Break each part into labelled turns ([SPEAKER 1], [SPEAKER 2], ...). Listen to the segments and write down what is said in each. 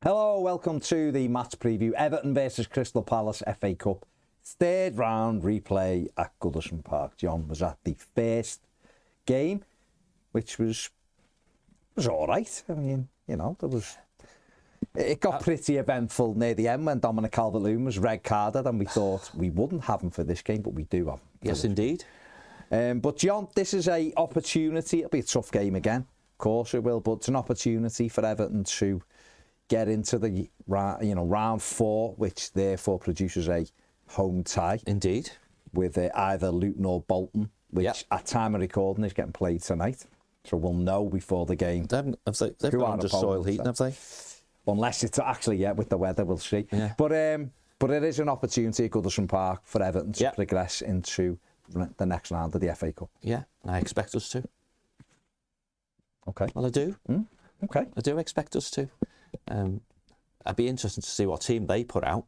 [SPEAKER 1] Hello, welcome to the match preview. Everton versus Crystal Palace FA Cup. Third round replay at Goodison Park. John was at the first game, which was all right. I mean, you know, it got pretty eventful near the end when Dominic Calvert-Lewin was red carded, and we thought we wouldn't have him for this game, but we do have him.
[SPEAKER 2] Yes, indeed.
[SPEAKER 1] But John, this is an opportunity. It'll be a tough game again, of course it will, but it's an opportunity for Everton to get into the round 4, which therefore produces a home tie.
[SPEAKER 2] Indeed.
[SPEAKER 1] With either Luton or Bolton, which at time of recording is getting played tonight. So we'll know before the game.
[SPEAKER 2] They've gone under soil heating, have they?
[SPEAKER 1] Unless it's actually, with the weather, we'll see.
[SPEAKER 2] Yeah.
[SPEAKER 1] But it is an opportunity at Goodison Park for Everton to progress into the next round of the FA Cup.
[SPEAKER 2] Yeah, I expect us to.
[SPEAKER 1] Okay.
[SPEAKER 2] Well, I do.
[SPEAKER 1] Okay.
[SPEAKER 2] I do expect us to. I'd be interested to see what team they put out.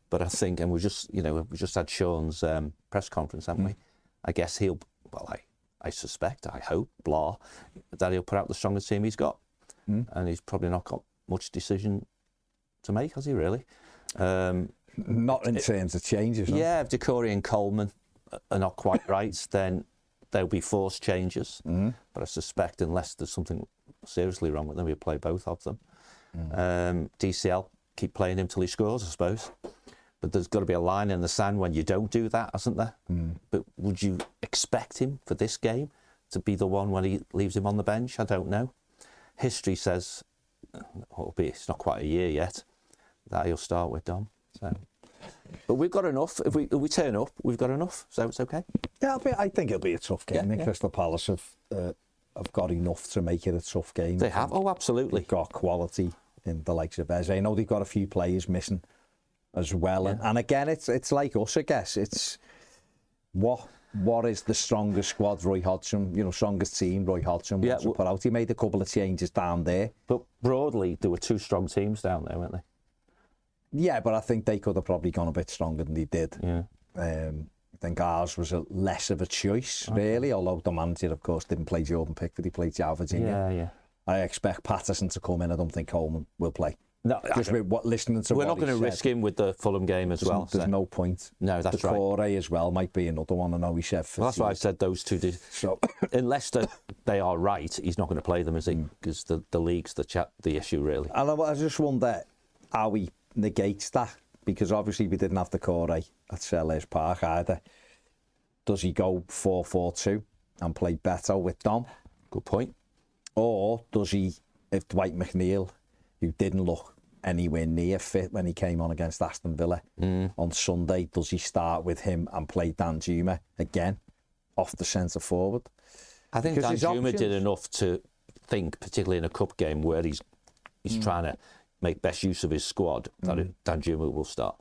[SPEAKER 2] But I think, and we just had Sean's press conference, haven't we? I guess I suspect, I hope, that he'll put out the strongest team he's got. And he's probably not got much decision to make, has he really?
[SPEAKER 1] Not in terms of changes.
[SPEAKER 2] Yeah, if Decore and Coleman are not quite right, then there'll be forced changes. But I suspect unless there's something seriously wrong with them, we'll play both of them. DCL, keep playing him till he scores, I suppose. But there's got to be a line in the sand when you don't do that, hasn't there? But would you expect him for this game to be the one when he leaves him on the bench? I don't know. History says, albeit it's not quite a year yet, that he'll start with Dom. So, but we've got enough. If we turn up, we've got enough, so it's okay. Yeah,
[SPEAKER 1] I think it'll be a tough game. Crystal Palace have got enough to make it a tough game.
[SPEAKER 2] They have. Oh, absolutely.
[SPEAKER 1] They've got quality in the likes of Eze. I know they've got a few players missing as well. And again, it's like us, I guess. It's what is the strongest squad Roy Hodgson, strongest team Roy Hodgson wants to put out. He made a couple of changes down there.
[SPEAKER 2] But broadly, there were 2 strong teams down there, weren't they?
[SPEAKER 1] Yeah, but I think they could have probably gone a bit stronger than they did.
[SPEAKER 2] Yeah.
[SPEAKER 1] I think ours was less of a choice, really, although the manager, of course, didn't play Jordan Pickford, he played João Virginia.
[SPEAKER 2] Yeah.
[SPEAKER 1] I expect Patterson to come in. I don't think Coleman will play.
[SPEAKER 2] No,
[SPEAKER 1] just with listening to
[SPEAKER 2] we're not going to risk him with the Fulham game as well.
[SPEAKER 1] There's no point.
[SPEAKER 2] No, that's right.
[SPEAKER 1] Decore as well might be another one. I know he said.
[SPEAKER 2] Well, that's why I said those two did.
[SPEAKER 1] So
[SPEAKER 2] unless they are right, he's not going to play them, is he? Because the league's the issue, really.
[SPEAKER 1] And I just wonder how he negates that, because obviously we didn't have Decore at Selhurst Park either. Does he go 4-4-2 and play Beto with Dom?
[SPEAKER 2] Good point.
[SPEAKER 1] Or does he, if Dwight McNeil, who didn't look anywhere near fit when he came on against Aston Villa on Sunday, does he start with him and play Danjuma again off the centre forward?
[SPEAKER 2] I think Danjuma did enough to think, particularly in a cup game where he's trying to make best use of his squad, that Danjuma will start.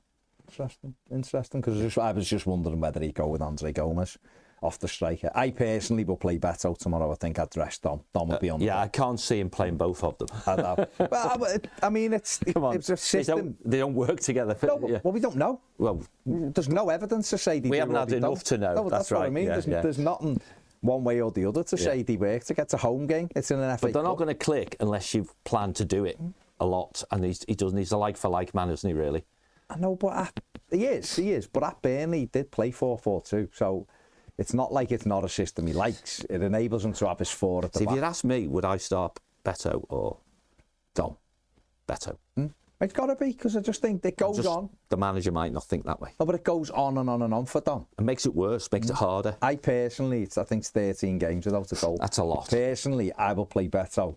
[SPEAKER 1] Interesting, because I was just wondering whether he'd go with Andre Gomes off the striker. I personally will play Beto tomorrow. I think I'd dress Dom. Dom will be on.
[SPEAKER 2] I can't see him playing both of them.
[SPEAKER 1] But I mean, it's a system.
[SPEAKER 2] They don't work together.
[SPEAKER 1] Well, we don't know.
[SPEAKER 2] Well,
[SPEAKER 1] there's no evidence to say
[SPEAKER 2] we haven't had enough to know.
[SPEAKER 1] No, that's right. What I mean. There's nothing one way or the other to say they work. To get to home game, it's in an FA Cup.
[SPEAKER 2] But they're not going to click unless you've planned to do it a lot. And he doesn't. He's a like for like man, isn't he? Really.
[SPEAKER 1] I know, but he is. But at Burnley, he did play 4-4-2, so it's not like it's not a system he likes. It enables him to have his 4 at the back.
[SPEAKER 2] If you'd asked me, would I start Beto or Dom? Beto.
[SPEAKER 1] It's got to be, because I just think it goes on.
[SPEAKER 2] The manager might not think that way.
[SPEAKER 1] No, but it goes on and on and on for Dom.
[SPEAKER 2] It makes it worse, makes it harder.
[SPEAKER 1] I personally, I think it's 13 games without a goal.
[SPEAKER 2] That's a lot.
[SPEAKER 1] Personally, I will play Beto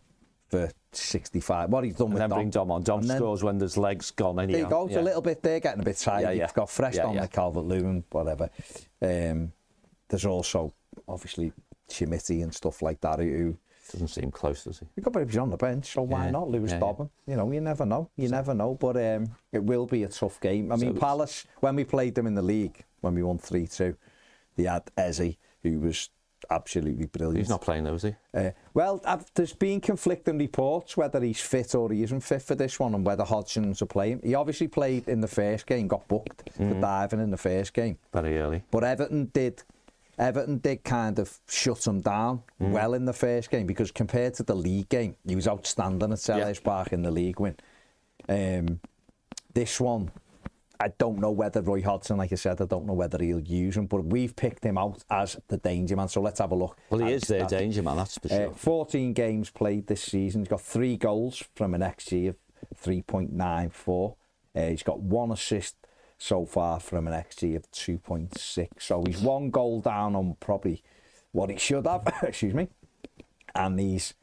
[SPEAKER 1] for 65. What he's done with Dom.
[SPEAKER 2] And then bring Dom on. Dom scores when there's legs gone anyhow.
[SPEAKER 1] There you go. It's a little bit there, getting a bit tired. You've got fresh on the Calvert-Lewin, whatever. There's also, obviously, Chimiti and stuff like that who...
[SPEAKER 2] Doesn't seem close, does he?
[SPEAKER 1] He could be on the bench, so why not Lewis Dobbin? You never know. You never know. But it will be a tough game. I mean, Palace, when we played them in the league, when we won 3-2, they had Eze, who was absolutely brilliant.
[SPEAKER 2] He's not playing though, is he?
[SPEAKER 1] Well, there's been conflicting reports whether he's fit or he isn't fit for this one, and whether Hodgson's are playing. He obviously played in the first game, got booked for diving in the first game.
[SPEAKER 2] Very early.
[SPEAKER 1] But Everton did kind of shut him down well in the first game, because compared to the league game, he was outstanding at Selhurst Park in the league win. This one, I don't know whether Roy Hodgson, like I said, I don't know whether he'll use him, but we've picked him out as the danger man. So let's have a look.
[SPEAKER 2] Well, he is their danger man, that's for sure.
[SPEAKER 1] 14 games played this season. He's got 3 goals from an XG of 3.94. He's got 1 assist so far from an XG of 2.6. So he's 1 goal down on probably what he should have. Excuse me. And his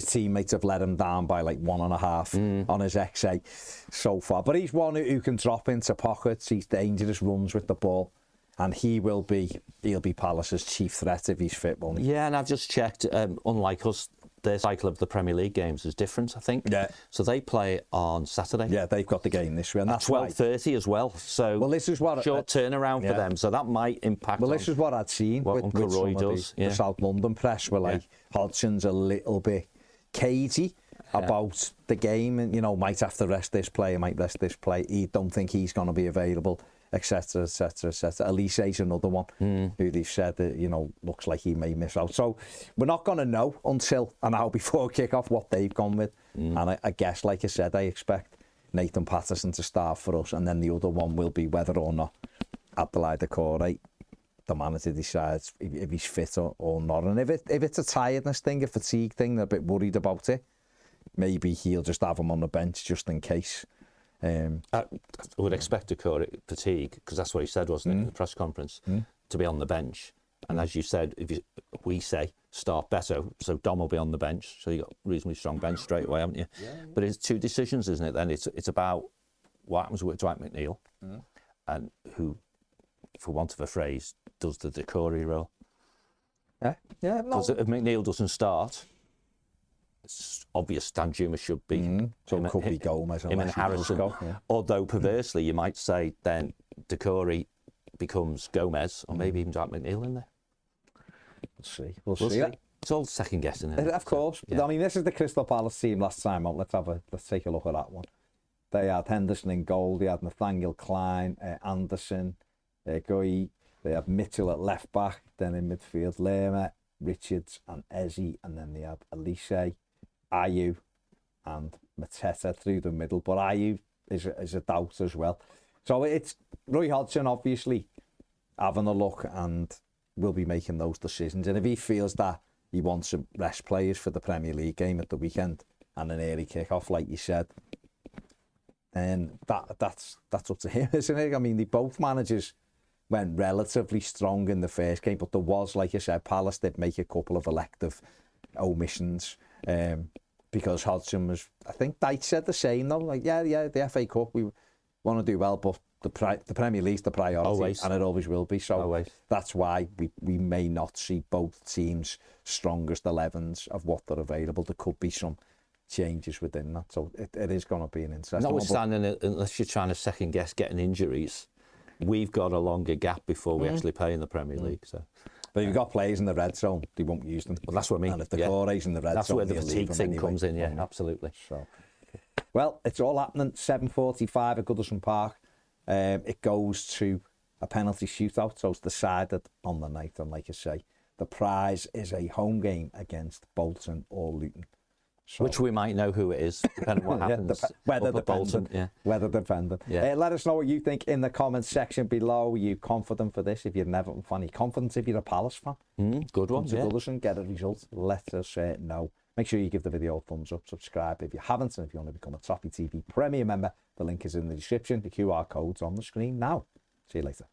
[SPEAKER 1] teammates have let him down by like 1.5 on his XA so far. But he's one who can drop into pockets. He's dangerous, runs with the ball, and he'll be Palace's chief threat if he's fit, won't he?
[SPEAKER 2] Yeah, and I've just checked. Unlike us, their cycle of the Premier League games is different, I think.
[SPEAKER 1] Yeah.
[SPEAKER 2] So they play on Saturday.
[SPEAKER 1] Yeah, they've got the game this week, and that's
[SPEAKER 2] 12:30 as well. So
[SPEAKER 1] this is what
[SPEAKER 2] short turnaround for them. So that might impact.
[SPEAKER 1] Well, this is what I'd seen with
[SPEAKER 2] Roy
[SPEAKER 1] some
[SPEAKER 2] does.
[SPEAKER 1] of the South London press, were like Hodgson's a little bit cagey about the game, and might have to rest this player, might rest this player. He don't think he's going to be available, etc., etc., etc. Elise's another one who they've said that looks like he may miss out. So we're not going to know until an hour before kick-off what they've gone with. And I guess, like I said, I expect Nathan Patterson to start for us, and then the other one will be whether or not Abdoulaye Doucouré, the manager, decides if he's fit or not. And if it's a tiredness thing, a fatigue thing, they're a bit worried about it, maybe he'll just have him on the bench just in case.
[SPEAKER 2] I would expect Doucouré fatigue, because that's what he said, wasn't it, in the press conference, to be on the bench. And as you said, we say start better, so Dom will be on the bench, so you got a reasonably strong bench straight away, haven't you? Yeah. But it's 2 decisions, isn't it? Then it's about what happens with Dwight McNeil, and who, for want of a phrase, does the Doucouré role.
[SPEAKER 1] Yeah.
[SPEAKER 2] Because if McNeil doesn't start, it's obvious Danjuma should be.
[SPEAKER 1] So it could be Gomez.
[SPEAKER 2] Him and Harrison. Although perversely, you might say then Doucouré becomes Gomez, or maybe even Dwight McNeil in there.
[SPEAKER 1] We'll see.
[SPEAKER 2] It's all second guessing, isn't it?
[SPEAKER 1] Of course. But, I mean, this is the Crystal Palace team last time out. Let's take a look at that one. They had Henderson in goal. They had Nathaniel Klein, Anderson, Guy. They had Mitchell at left back. Then in midfield, Lerma, Richards, and Eze. And then they had Elise, Ayew, and Mateta through the middle. But Ayew is a doubt as well. So it's Roy Hodgson, obviously, having a look, and will be making those decisions. And if he feels that he wants to rest players for the Premier League game at the weekend and an early kick-off, like you said, then that's up to him, isn't it? I mean, both managers went relatively strong in the first game, but there was, like you said, Palace did make a couple of elective omissions because Hodgson was, I think Dyche said the same though, like, yeah, the FA Cup, we want to do well, but the Premier League's the priority, always. And it always will be. So always. That's why we may not see both teams' strongest 11s of what they're available. There could be some changes within that. So it is going to be an interesting
[SPEAKER 2] Notwithstanding, unless you're trying to second guess getting injuries, we've got a longer gap before we actually play in the Premier League. So.
[SPEAKER 1] But if you've got players in the red zone, they won't use them.
[SPEAKER 2] Well, that's what I mean.
[SPEAKER 1] And if the Doucouré's in the red zone,
[SPEAKER 2] that's where the fatigue thing comes in, yeah, absolutely.
[SPEAKER 1] So, well, it's all happening. 7:45 at Goodison Park. It goes to a penalty shootout, so it's decided on the night. And like I say, the prize is a home game against Bolton or Luton. So,
[SPEAKER 2] which we might know who it is, depending on what happens.
[SPEAKER 1] Weather dependent. Yeah. Let us know what you think in the comments section below. Are you confident for this? If you're an Everton fan, are you confident if you're a Palace fan?
[SPEAKER 2] Good one.
[SPEAKER 1] Come to Goodison, get a result. Let us know. Make sure you give the video a thumbs up, subscribe if you haven't, and if you want to become a Toffee TV Premier member, the link is in the description. The QR code's on the screen now. See you later.